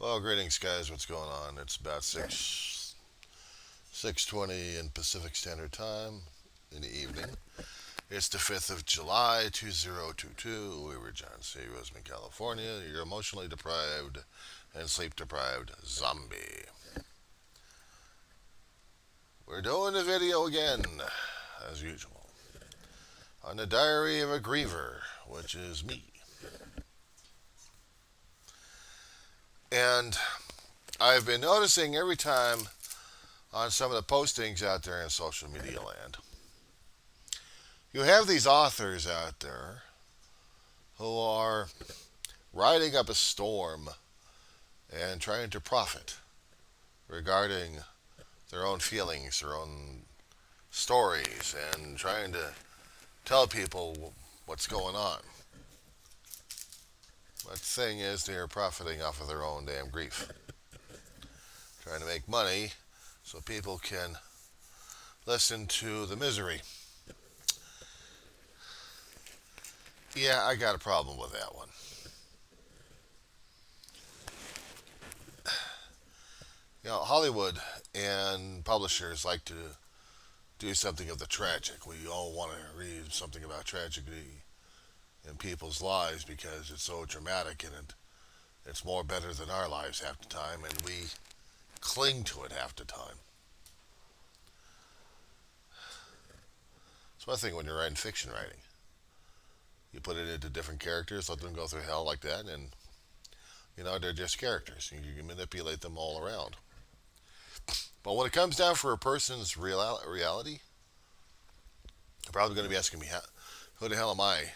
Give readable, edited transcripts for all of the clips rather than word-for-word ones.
Well, greetings, guys. What's going on? It's about 6:20 in Pacific Standard Time in the evening. It's the 5th of July, 2022. We were John C. Roseman, California. You're emotionally deprived and sleep deprived zombie. We're doing the video again, as usual, on the Diary of a Griever, which is me. And I've been noticing every time on some of the postings out there in social media land, you have these authors out there who are riding up a storm and trying to profit regarding their own feelings, their own stories, and trying to tell people what's going on. But the thing is, they are profiting off of their own damn grief, trying to make money so people can listen to the misery. Yeah, I got a problem with that one. Hollywood and publishers like to do something of the tragic. We all want to read something about tragedy in people's lives because it's so dramatic and it's more better than our lives half the time, and we cling to it half the time. It's one thing when you're writing fiction writing. You put it into different characters, let them go through hell like that, and they're just characters. You can manipulate them all around. But when it comes down for a person's reality, they're probably going to be asking me, who the hell am I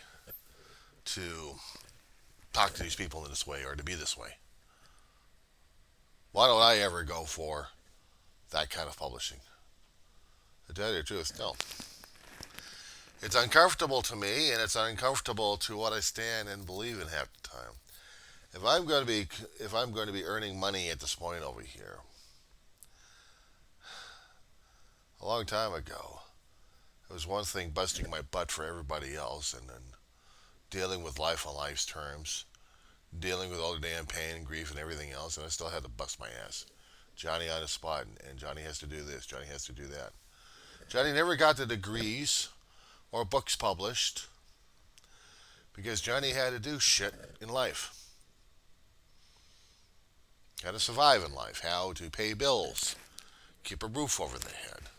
to talk to these people in this way or to be this way? Why don't I ever go for that kind of publishing? To tell you the truth, no. It's uncomfortable to me, and it's uncomfortable to what I stand and believe in half the time. If I'm going to be earning money at this point over here, a long time ago, it was one thing busting my butt for everybody else, and then dealing with life on life's terms, dealing with all the damn pain and grief and everything else, and I still had to bust my ass. Johnny on the spot, and Johnny has to do this, Johnny has to do that. Johnny never got the degrees or books published because Johnny had to do shit in life. How to survive in life, how to pay bills, keep a roof over the head.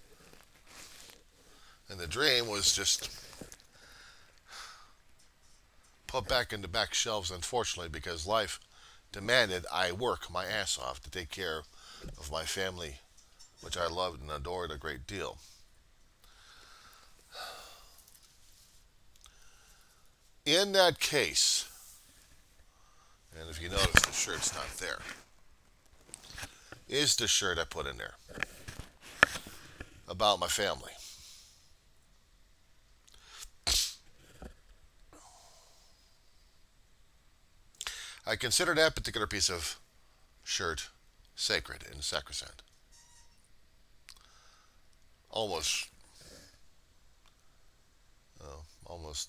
And the dream was just put back into back shelves, unfortunately, because life demanded I work my ass off to take care of my family, which I loved and adored a great deal. In that case, and if you notice the shirt's not there, is the shirt I put in there about my family. I consider that particular piece of shirt sacred and sacrosanct. Almost,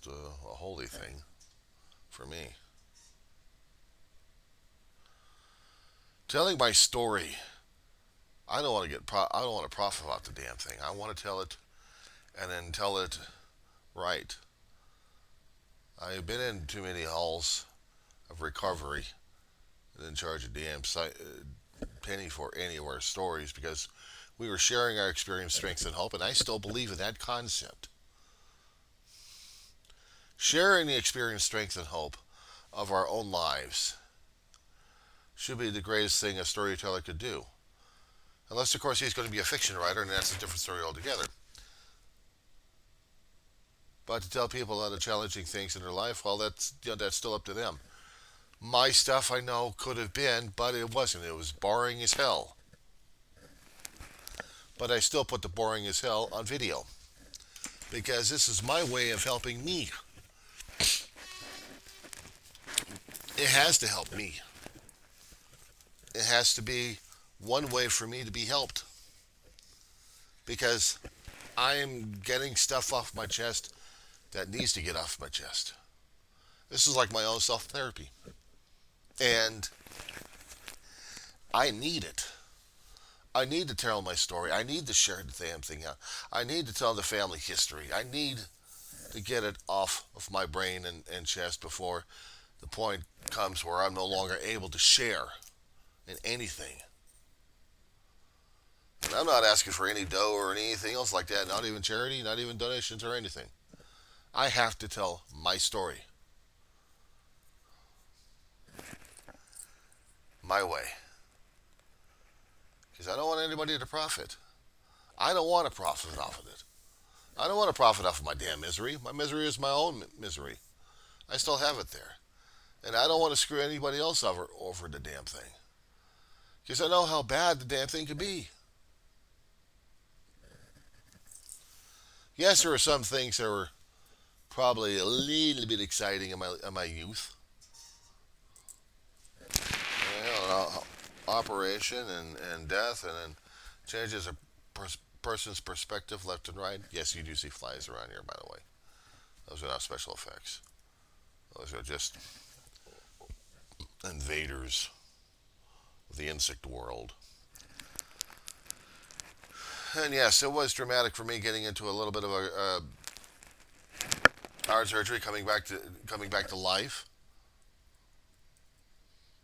a holy thing for me. Telling my story, I don't want to profit off the damn thing. I want to tell it and then tell it right. I've been in too many halls of recovery and didn't charge a damn penny for any of our stories because we were sharing our experience, strength, and hope, and I still believe in that concept. Sharing the experience, strength, and hope of our own lives should be the greatest thing a storyteller could do. Unless, of course, he's going to be a fiction writer, and that's a different story altogether. But to tell people how the challenging things in their life, well, that's still up to them. My stuff, I know, could have been, but it wasn't. It was boring as hell. But I still put the boring as hell on video because this is my way of helping me. It has to help me. It has to be one way for me to be helped because I'm getting stuff off my chest that needs to get off my chest. This is like my own self therapy. And I need it. I need to tell my story. I need to share the damn thing out. I need to tell the family history. I need to get it off of my brain and chest before the point comes where I'm no longer able to share in anything. And I'm not asking for any dough or anything else like that, not even charity, not even donations or anything. I have to tell my story my way. Because I don't want anybody to profit. I don't want to profit off of it. I don't want to profit off of my damn misery. My misery is my own misery. I still have it there. And I don't want to screw anybody else over the damn thing. Because I know how bad the damn thing could be. Yes, there are some things that were probably a little bit exciting in my youth. You know, operation and death and then changes a person's perspective left and right. Yes, you do see flies around here, by the way. Those are not special effects. Those are just invaders of the insect world. And yes, it was dramatic for me getting into a little bit of a heart surgery, coming back to life,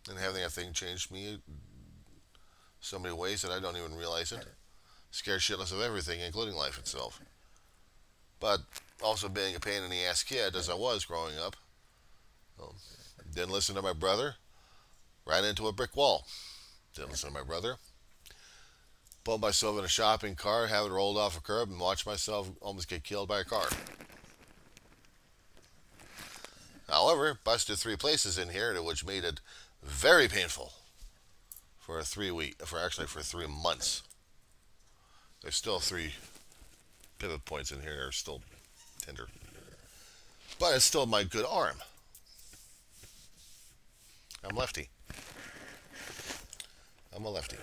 and having that thing change me so many ways that I don't even realize it. Scared shitless of everything, including life itself. But also being a pain in the ass kid as I was growing up, didn't listen to my brother, ran into a brick wall. Didn't listen to my brother. Put myself in a shopping cart, have it rolled off a curb, and watch myself almost get killed by a car. However, busted 3 places in here, which made it very painful for 3 months. There's still 3 pivot points in here that are still tender. But it's still my good arm. I'm lefty. I'm a lefty.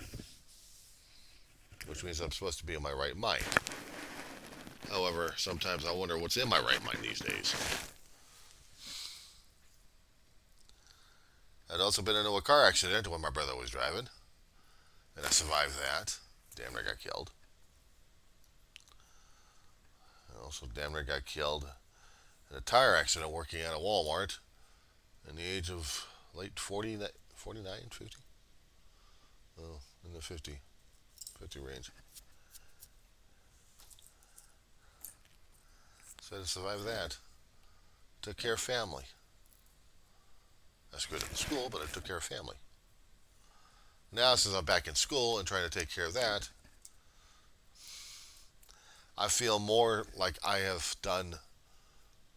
Which means I'm supposed to be in my right mind. However, sometimes I wonder what's in my right mind these days. I'd also been into a car accident when my brother was driving. And I survived that. Damn near got killed. I also damn near got killed in a tire accident working at a Walmart in the age of late 49, 50? Oh, in the 50 range. So I survived that. Took care of family. I screwed up in school, but I took care of family. Now, since I'm back in school and trying to take care of that, I feel more like I have done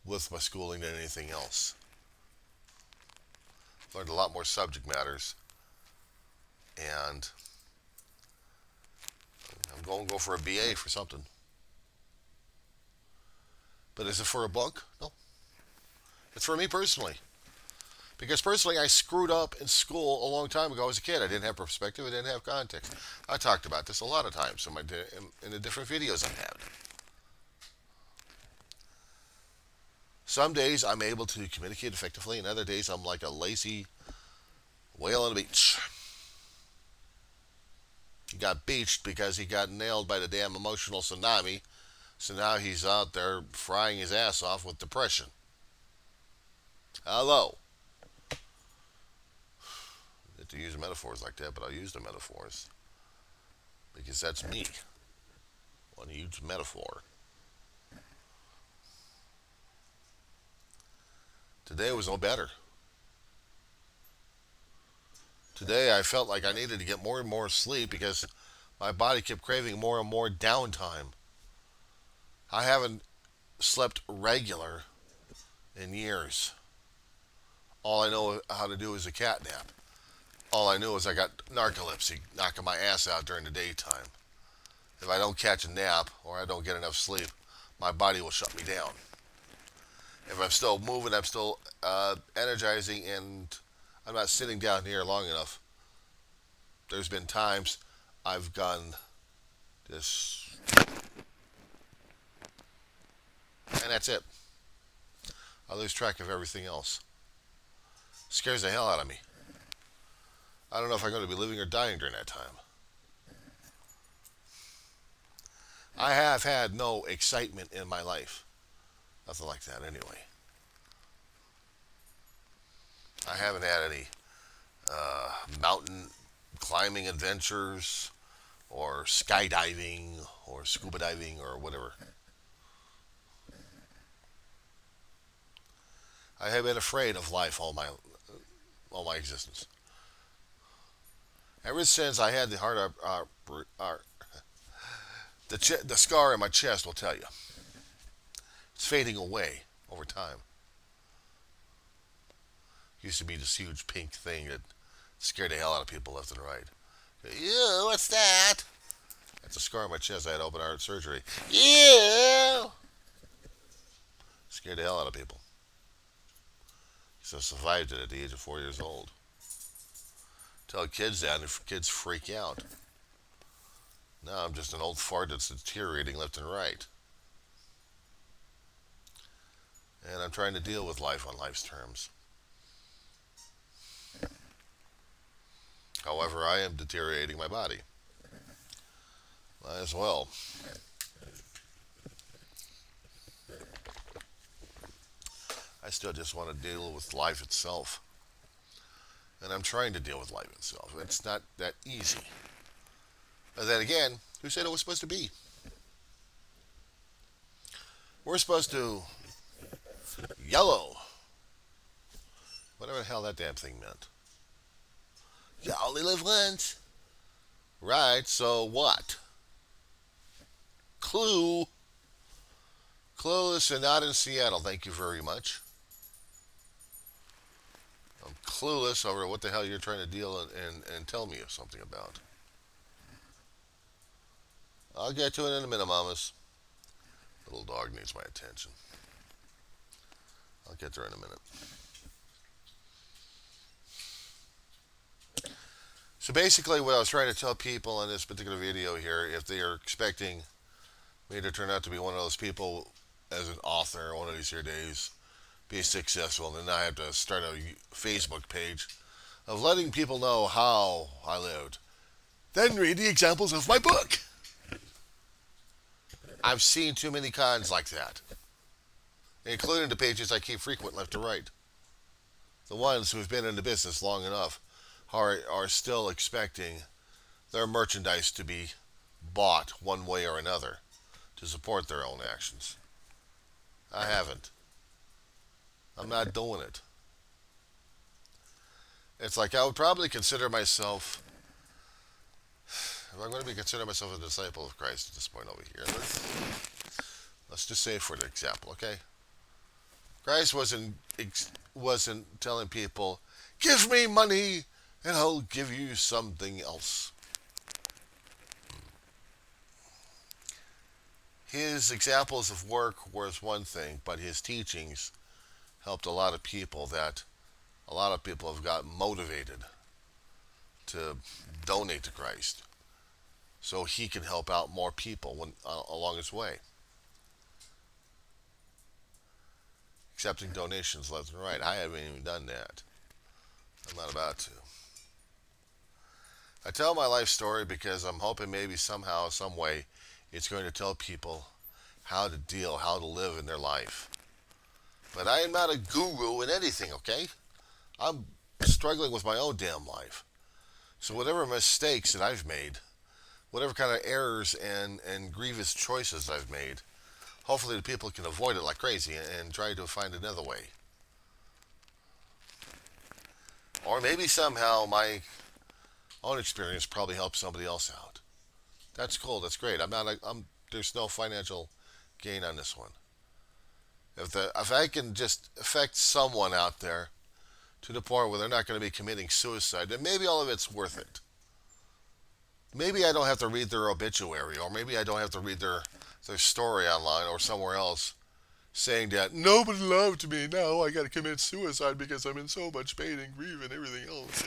with my schooling than anything else. Learned a lot more subject matters, and I'm going to go for a BA for something. But is it for a book? No. It's for me personally. Because personally, I screwed up in school a long time ago as a kid. I didn't have perspective. I didn't have context. I talked about this a lot of times in the different videos I've had. Some days I'm able to communicate effectively, and other days I'm like a lazy whale on the beach. He got beached because he got nailed by the damn emotional tsunami, so now he's out there frying his ass off with depression. Hello. I hate to use metaphors like that, but I'll use the metaphors because that's me. One huge metaphor. Today was no better. Today I felt like I needed to get more and more sleep because my body kept craving more and more downtime. I haven't slept regular in years. All I know how to do is a cat nap. All I knew is I got narcolepsy, knocking my ass out during the daytime. If I don't catch a nap or I don't get enough sleep, my body will shut me down. If I'm still moving, I'm still energizing, and I'm not sitting down here long enough. There's been times I've gone this, and that's it. I lose track of everything else. Scares the hell out of me. I don't know if I'm going to be living or dying during that time. I have had no excitement in my life. Nothing like that, anyway. I haven't had any mountain climbing adventures or skydiving or scuba diving or whatever. I have been afraid of life all my existence. Ever since I had the the scar in my chest will tell you. It's fading away over time. It used to be this huge pink thing that scared the hell out of people left and right. Ew, what's that? That's a scar on my chest. I had open heart surgery. Ew! Scared the hell out of people. So I survived it at the age of 4 years old. Tell kids that, and kids freak out. Now I'm just an old fart that's deteriorating left and right. And I'm trying to deal with life on life's terms. However, I am deteriorating my body. Might as well. I still just want to deal with life itself. And I'm trying to deal with life itself. It's not that easy. But then again, who said it was supposed to be? We're supposed to yellow. Whatever the hell that damn thing meant. You only live once. Right, so what? Clue. Clueless and not in Seattle. Thank you very much. I'm clueless over what the hell you're trying to deal and tell me something about. I'll get to it in a minute, mamas. Little dog needs my attention. I'll get there in a minute. So basically what I was trying to tell people in this particular video here, if they are expecting me to turn out to be one of those people as an author one of these here days, be successful, then I have to start a Facebook page of letting people know how I lived. Then read the examples of my book. I've seen too many cons like that, including the pages I keep frequent left to right. The ones who've been in the business long enough are still expecting their merchandise to be bought one way or another to support their own actions. I haven't. I'm not doing it. It's like I would probably consider myself, if I'm going to be considering myself a disciple of Christ at this point over here, let's just say for the example, okay? Christ wasn't telling people, give me money and I'll give you something else. His examples of work was one thing, but his teachings helped a lot of people have gotten motivated to donate to Christ so he can help out more people along his way. Accepting donations left and right. I haven't even done that. I'm not about to. I tell my life story because I'm hoping maybe somehow, some way, it's going to tell people how to live in their life. But I am not a guru in anything, okay? I'm struggling with my own damn life. So whatever mistakes that I've made, whatever kind of errors and grievous choices I've made, hopefully the people can avoid it like crazy and try to find another way. Or maybe somehow my own experience probably helps somebody else out. That's cool. That's great. There's no financial gain on this one. If I can just affect someone out there to the point where they're not going to be committing suicide, then maybe all of it's worth it. Maybe I don't have to read their obituary, or maybe I don't have to read their story online or somewhere else saying that nobody loved me, now I got to commit suicide because I'm in so much pain and grief and everything else.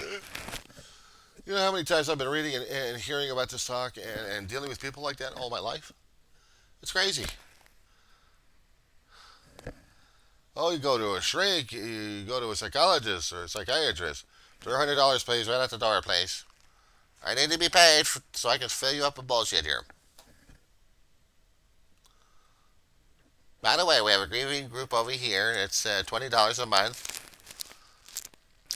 You know how many times I've been reading and hearing about this talk and dealing with people like that all my life? It's crazy. Oh, you go to a shrink, you go to a psychologist or a psychiatrist, $300, please, right at the door, please. I need to be paid so I can fill you up with bullshit here. By the way, we have a grieving group over here. It's $20 a month.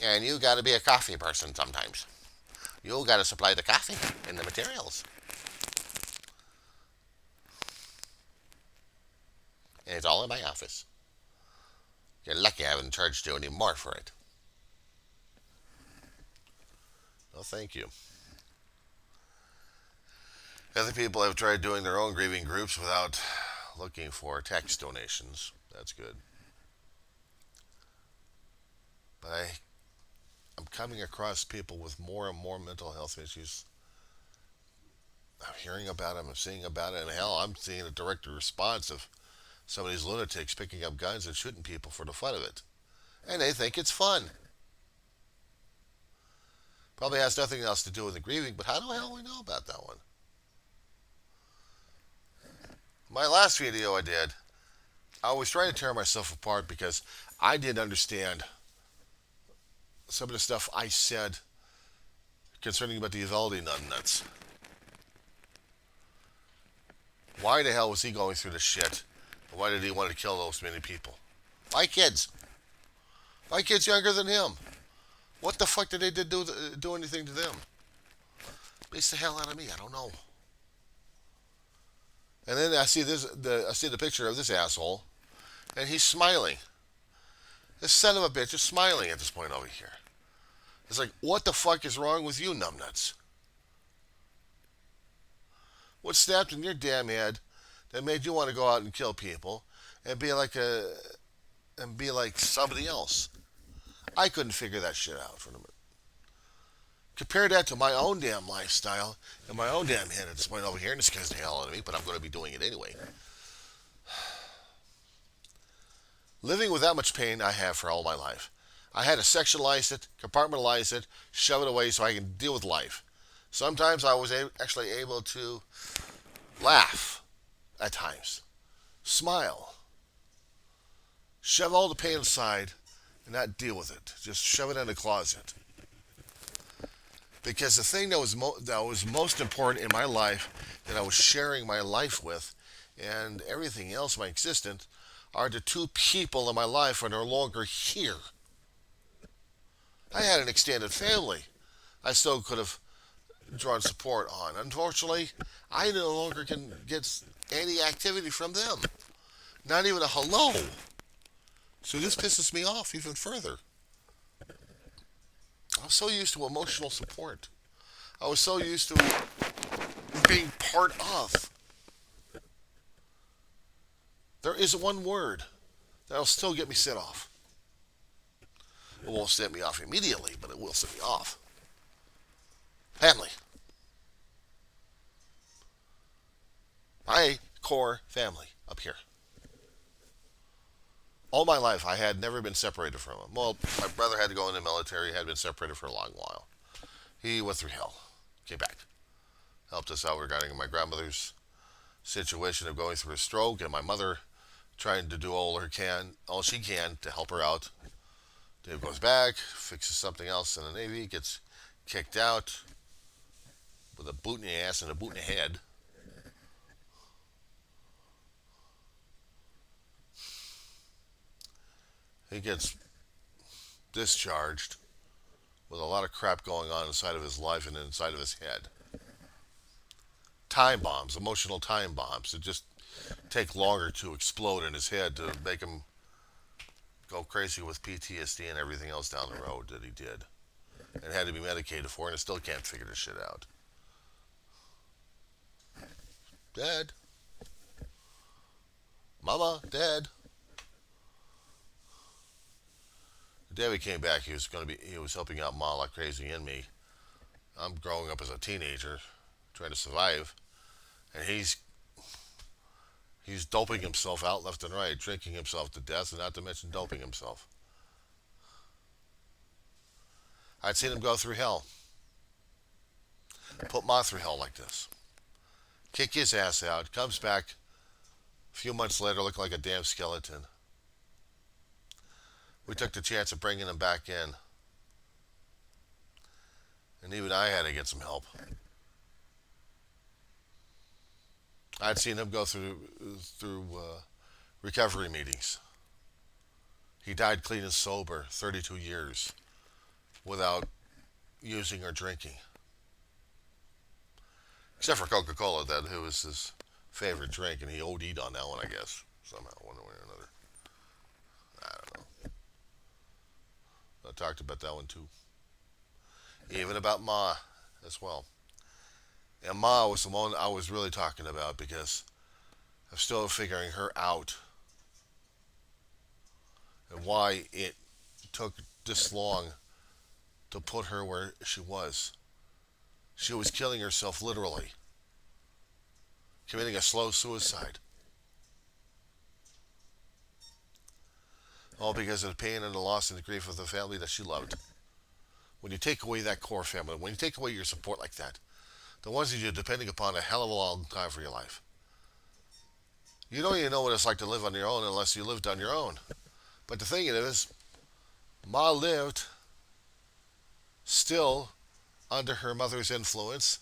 And you got to be a coffee person sometimes. You got to supply the coffee and the materials. And it's all in my office. You're lucky I haven't charged you any more for it. No, thank you. Other people have tried doing their own grieving groups without looking for tax donations. That's good. But I'm coming across people with more and more mental health issues. I'm hearing about them, I'm seeing about it, and hell, I'm seeing a direct response of some of these lunatics picking up guns and shooting people for the fun of it. And they think it's fun. Probably has nothing else to do with the grieving, but how the hell do we know about that one? My last video I did, I was trying to tear myself apart because I didn't understand some of the stuff I said concerning about the Uvalde numbnuts. Why the hell was he going through this shit? And why did he want to kill those many people? My kids. My kids younger than him. What the fuck did they do anything to them? Beats the hell out of me. I don't know. And then I see the picture of this asshole, and he's smiling. This son of a bitch is smiling at this point over here. It's like, what the fuck is wrong with you, numbnuts? What snapped in your damn head that made you want to go out and kill people and be like somebody else? I couldn't figure that shit out for a minute. Compare that to my own damn lifestyle and my own damn head at this point over here, and it scares the hell out of me, but I'm going to be doing it anyway. Living with that much pain I have for all my life. I had to sectionalize it, compartmentalize it, shove it away so I can deal with life. Sometimes I was actually able to laugh at times, smile, shove all the pain aside and not deal with it. Just shove it in the closet. Because the thing that was most important in my life, that I was sharing my life with, and everything else in my existence, are the two people in my life who are no longer here. I had an extended family I still could have drawn support on. Unfortunately, I no longer can get any activity from them. Not even a hello. So this pisses me off even further. I was so used to emotional support. I was so used to being part of. There is one word that'll still get me set off. It won't set me off immediately, but it will set me off. Family. My core family up here. All my life, I had never been separated from him. Well, my brother had to go in the military, had been separated for a long while. He went through hell, came back, helped us out regarding my grandmother's situation of going through a stroke, and my mother trying to do all she can to help her out. Dave goes back, fixes something else in the Navy, gets kicked out with a boot in the ass and a boot in the head. He gets discharged with a lot of crap going on inside of his life and inside of his head. Time bombs, emotional time bombs that just take longer to explode in his head to make him go crazy with PTSD and everything else down the road that he did. And had to be medicated for, and I still can't figure this shit out. Dead. Mama, dead. The day we came back, he was helping out Ma like crazy and me. I'm growing up as a teenager, trying to survive, and he's doping himself out left and right, drinking himself to death, and not to mention doping himself. I'd seen him go through hell. Put Ma through hell like this. Kick his ass out, comes back a few months later looking like a damn skeleton. We took the chance of bringing him back in. And even I had to get some help. I'd seen him go through recovery meetings. He died clean and sober, 32 years, without using or drinking, except for Coca-Cola, that who was his favorite drink, and he OD'd on that one, I guess, somehow, one way or another. I don't know. I talked about that one too, even about Ma as well. And Ma was the one I was really talking about because I'm still figuring her out and why it took this long to put her where she was. She was killing herself literally, committing a slow suicide. All because of the pain and the loss and the grief of the family that she loved. When you take away that core family, when you take away your support like that, the ones that you're depending upon a hell of a long time for your life, you don't even know what it's like to live on your own unless you lived on your own. But the thing is, Ma lived still under her mother's influence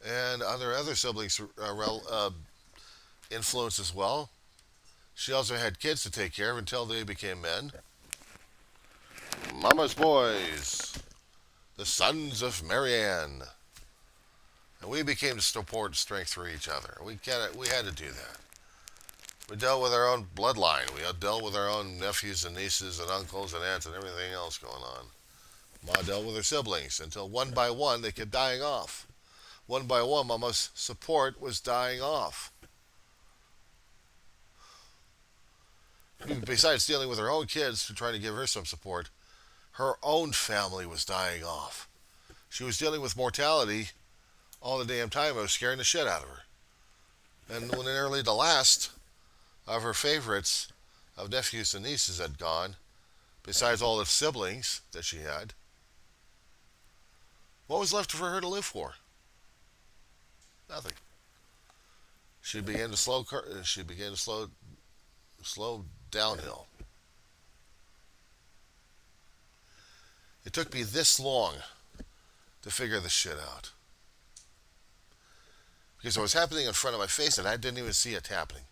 and under other siblings' influence as well. She also had kids to take care of until they became men. Mama's boys, the sons of Marianne. And we became the support and strength for each other. We had to do that. We dealt with our own bloodline. We had dealt with our own nephews and nieces and uncles and aunts and everything else going on. Ma dealt with her siblings until one by one they kept dying off. One by one, Mama's support was dying off. Besides dealing with her own kids and trying to give her some support, her own family was dying off. She was dealing with mortality all the damn time. It was scaring the shit out of her. And when nearly the last of her favorites of nephews and nieces had gone, besides all the siblings that she had, what was left for her to live for? Nothing. She began to slow downhill. It took me this long to figure this shit out. Because it was happening in front of my face and I didn't even see it happening.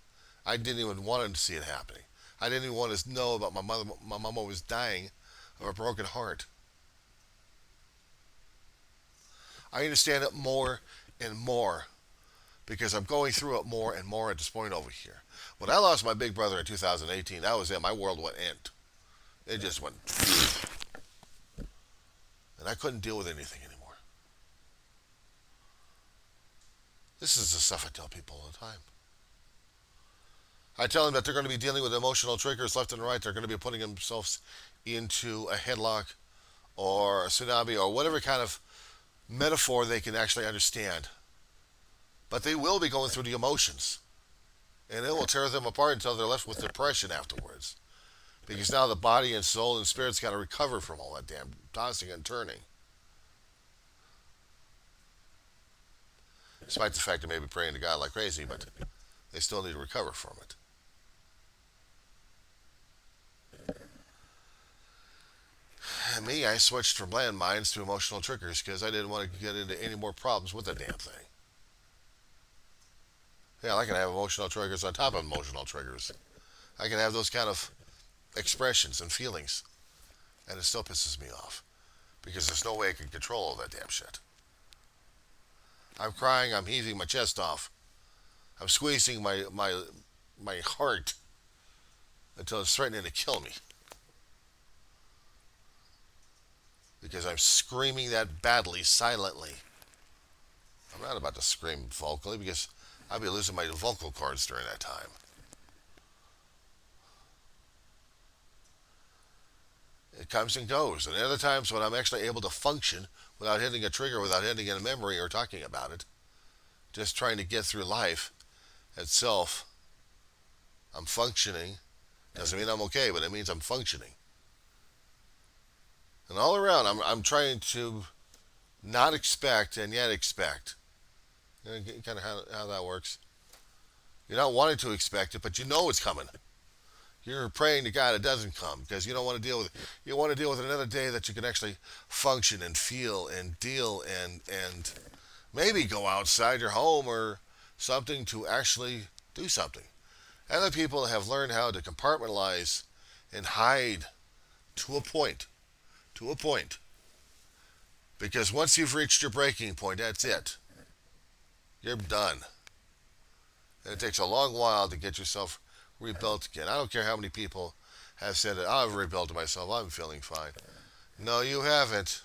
I didn't even want to see it happening. I didn't even want to know about my mother. My mama was dying of a broken heart. I understand it more and more because I'm going through it more and more at this point over here. When I lost my big brother in 2018, that was it. My world went end. It just went. And I couldn't deal with anything anymore. This is the stuff I tell people all the time. I tell them that they're going to be dealing with emotional triggers left and right. They're going to be putting themselves into a headlock or a tsunami or whatever kind of metaphor they can actually understand. But they will be going through the emotions. And it will tear them apart until they're left with depression afterwards. Because now the body and soul and spirit's got to recover from all that damn tossing and turning. Despite the fact they may be praying to God like crazy, but they still need to recover from it. And me, I switched from landmines to emotional triggers because I didn't want to get into any more problems with the damn thing. Yeah, I can have emotional triggers on top of emotional triggers. I can have those kind of expressions and feelings, and it still pisses me off because there's no way I can control all that damn shit. I'm crying, I'm heaving my chest off. I'm squeezing my heart until it's threatening to kill me. Because I'm screaming that badly, silently. I'm not about to scream vocally because I'll be losing my vocal cords during that time. It comes and goes. And other times when I'm actually able to function without hitting a trigger, without hitting a memory or talking about it, just trying to get through life itself, I'm functioning. Doesn't mean I'm okay, but it means I'm functioning. And all around, I'm trying to not expect and yet expect. You know, kind of how that works. You're not wanting to expect it, but you know it's coming. You're praying to God it doesn't come because you don't want to deal with it. You want to deal with another day that you can actually function and feel and deal and maybe go outside your home or something to actually do something. Other people have learned how to compartmentalize and hide to a point. To a point. Because once you've reached your breaking point, that's it. You're done. And it takes a long while to get yourself rebuilt again. I don't care how many people have said that I've rebuilt myself, I'm feeling fine. No, you haven't.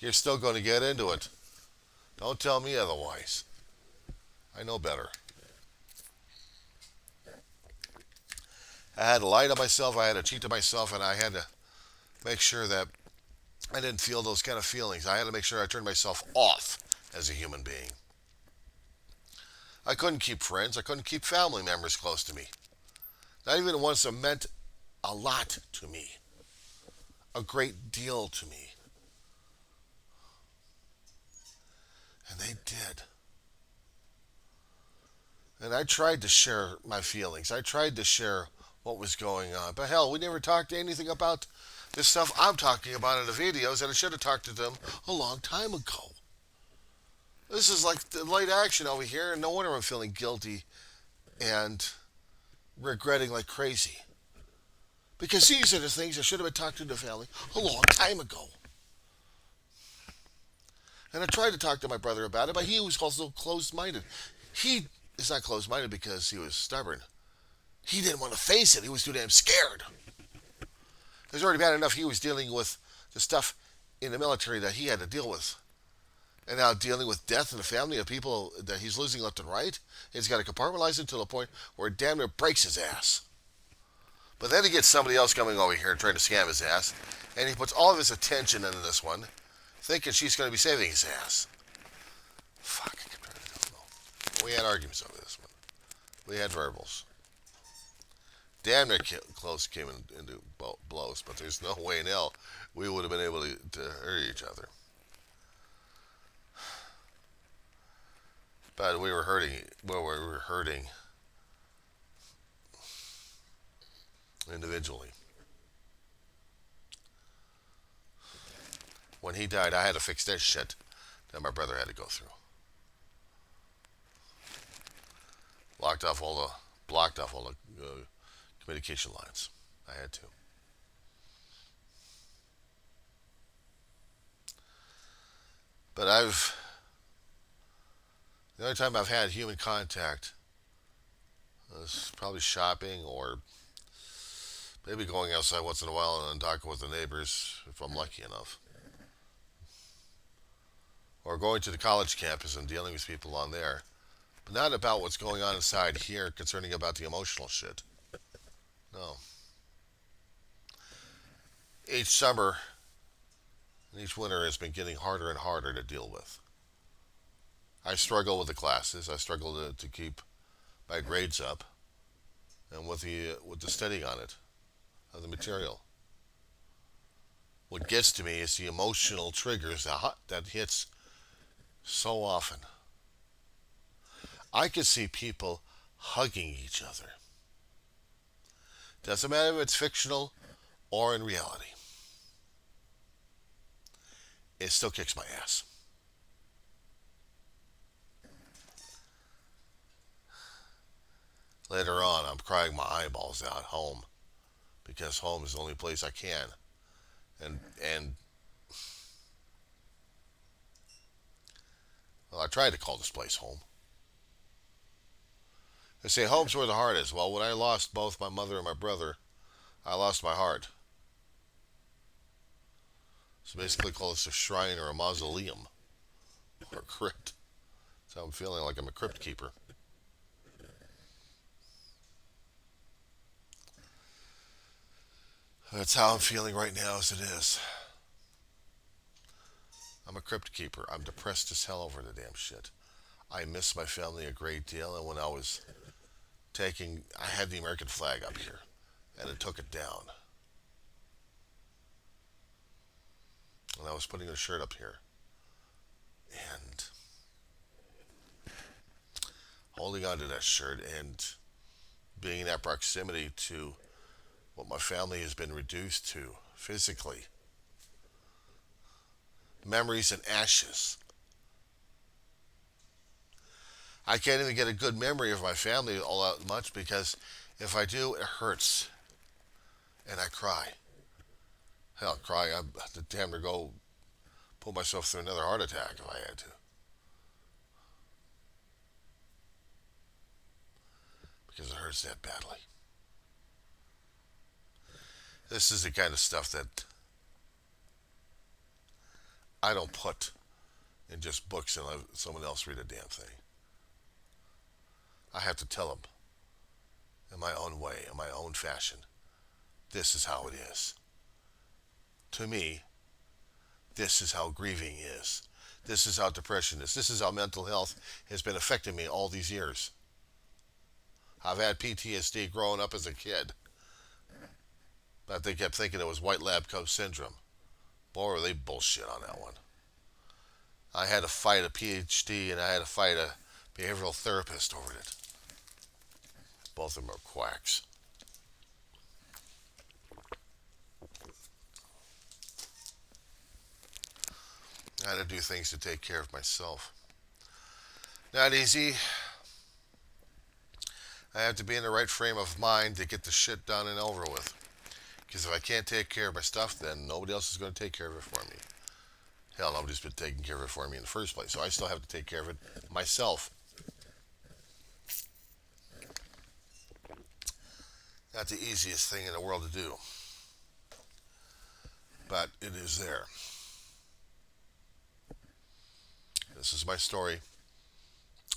You're still going to get into it. Don't tell me otherwise. I know better. I had to lie to myself, I had to cheat to myself, and I had to make sure that I didn't feel those kind of feelings. I had to make sure I turned myself off as a human being. I couldn't keep friends. I couldn't keep family members close to me. Not even the ones that meant a lot to me. A great deal to me. And they did. And I tried to share my feelings. I tried to share what was going on. But hell, we never talked anything about this stuff I'm talking about in the videos, and I should have talked to them a long time ago. This is like the light action over here, and no wonder I'm feeling guilty and regretting like crazy. Because these are the things I should have been talking to the family a long time ago. And I tried to talk to my brother about it, but he was also closed-minded. He is not closed-minded because he was stubborn. He didn't want to face it. He was too damn scared. It was already bad enough he was dealing with the stuff in the military that he had to deal with. And now dealing with death in the family of people that he's losing left and right. He's got to compartmentalize it to the point where it damn near breaks his ass. But then he gets somebody else coming over here and trying to scam his ass. And he puts all of his attention into this one, thinking she's going to be saving his ass. Fuck, I kept trying to know. We had arguments over this one. We had verbals. Damn near close came into blows, but there's no way in hell we would have been able to hurt each other. But we were hurting. Well, we were hurting individually. When he died, I had to fix that shit that my brother had to go through. Blocked off all the communication lines. I had to. But the only time I've had human contact is probably shopping or maybe going outside once in a while and talking with the neighbors if I'm lucky enough. Or going to the college campus and dealing with people on there. But not about what's going on inside here concerning about the emotional shit. No. Each summer and each winter has been getting harder and harder to deal with. I struggle with the classes. I struggle to keep my grades up, and with the studying on it, of the material. What gets to me is the emotional triggers that hits so often. I could see people hugging each other. Doesn't matter if it's fictional or in reality. It still kicks my ass. Later on, I'm crying my eyeballs out home because home is the only place I can. And well, I tried to call this place home. They say home's where the heart is. Well, when I lost both my mother and my brother, I lost my heart. So basically call this a shrine or a mausoleum or a crypt. So I'm feeling like I'm a crypt keeper. That's how I'm feeling right now as it is. I'm a crypt keeper. I'm depressed as hell over the damn shit. I miss my family a great deal, and when I was I had the American flag up here, and it took it down. And I was putting a shirt up here, and holding on to that shirt, and being in that proximity to what my family has been reduced to physically. Memories and ashes. I can't even get a good memory of my family all that much because if I do, it hurts. And I cry. Hell, cry. I'm damn to go pull myself through another heart attack if I had to. Because it hurts that badly. This is the kind of stuff that I don't put in just books and let someone else read a damn thing. I have to tell them in my own way, in my own fashion. This is how it is. To me, this is how grieving is. This is how depression is. This is how mental health has been affecting me all these years. I've had PTSD growing up as a kid. But they kept thinking it was white lab coat syndrome. Boy, were they bullshit on that one. I had to fight a PhD and I had to fight a behavioral therapist over it. Both of them are quacks. I had to do things to take care of myself. Not easy. I have to be in the right frame of mind to get the shit done and over with. Because if I can't take care of my stuff, then nobody else is going to take care of it for me. Hell, nobody's been taking care of it for me in the first place. So I still have to take care of it myself. Not the easiest thing in the world to do. But it is there. This is my story.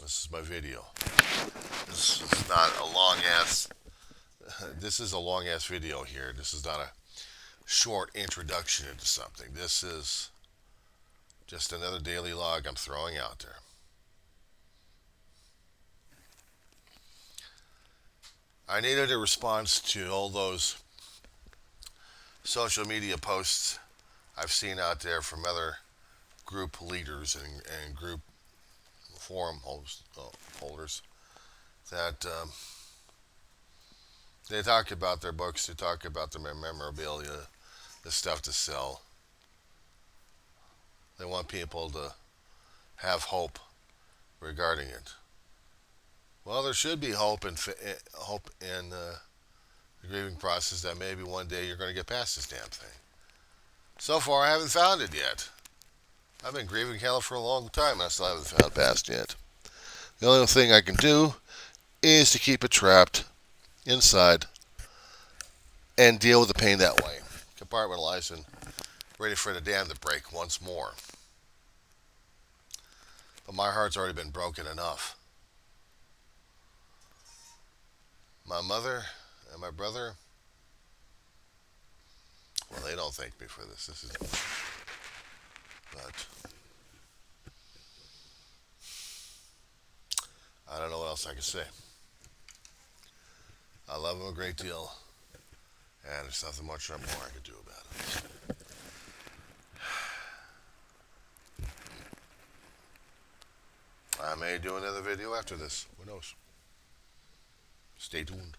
This is my video. This is not a long ass. This is a long ass video here. This is not a short introduction into something. This is just another daily log I'm throwing out there. I needed a response to all those social media posts I've seen out there from other group leaders and group forum holders that they talk about their books, they talk about their memorabilia, the stuff to sell. They want people to have hope regarding it. Well, there should be hope in the grieving process that maybe one day you're going to get past this damn thing. So far, I haven't found it yet. I've been grieving hell for a long time and I still haven't found past yet. The only thing I can do is to keep it trapped inside and deal with the pain that way. Compartmentalize and ready for the dam to break once more. But my heart's already been broken enough. My mother and my brother, well, they don't thank me for this. But I don't know what else I can say. I love them a great deal, and there's nothing much more I can do about it. I may do another video after this. Who knows? Stay tuned.